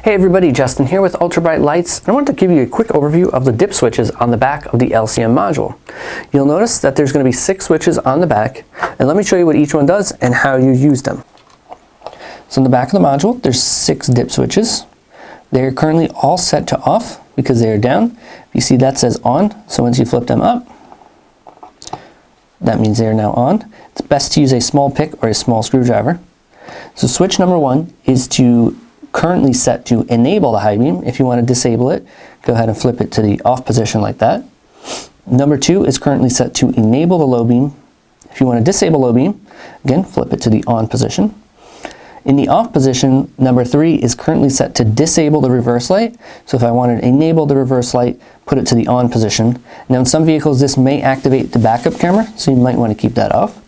Hey everybody, Justin here with Ultra Bright Lights, and I want to give you a quick overview of the dip switches on the back of the LCM module. You'll notice that there's going to be 6 switches on the back, and let me show you what each one does and how you use them. So in the back of the module, there's 6 dip switches. They're currently all set to off because they are down. You see that says on, so once you flip them up, that means they are now on. It's best to use a small pick or a small screwdriver. So switch number 1 is currently set to enable the high beam. If you want to disable it, go ahead and flip it to the off position like that. Number 2 is currently set to enable the low beam. If you want to disable low beam, again, flip it to the on position. In the off position, number 3 is currently set to disable the reverse light. So if I wanted to enable the reverse light, put it to the on position. Now in some vehicles, this may activate the backup camera, so you might want to keep that off.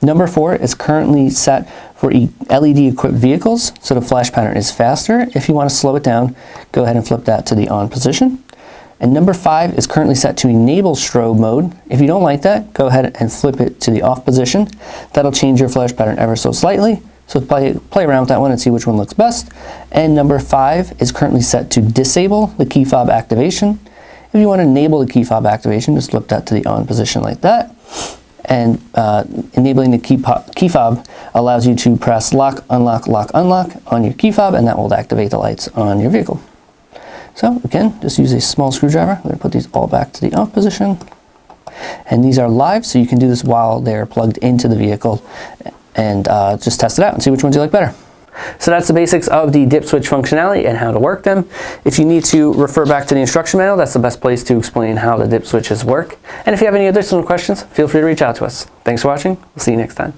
Number 4 is currently set for LED equipped vehicles, so the flash pattern is faster. If you want to slow it down, go ahead and flip that to the on position. And number 5 is currently set to enable strobe mode. If you don't like that, go ahead and flip it to the off position. That'll change your flash pattern ever so slightly. So play around with that one and see which one looks best. And number 5 is currently set to disable the key fob activation. If you want to enable the key fob activation, just flip that to the on position like that. And enabling the key fob allows you to press lock, unlock, lock, unlock on your key fob, and that will activate the lights on your vehicle. So again, just use a small screwdriver. I'm going to put these all back to the off position. And these are live, so you can do this while they're plugged into the vehicle and just test it out and see which ones you like better. So that's the basics of the dip switch functionality and how to work them. If you need to refer back to the instruction manual, that's the best place to explain how the dip switches work. And if you have any additional questions, feel free to reach out to us. Thanks for watching. We'll see you next time.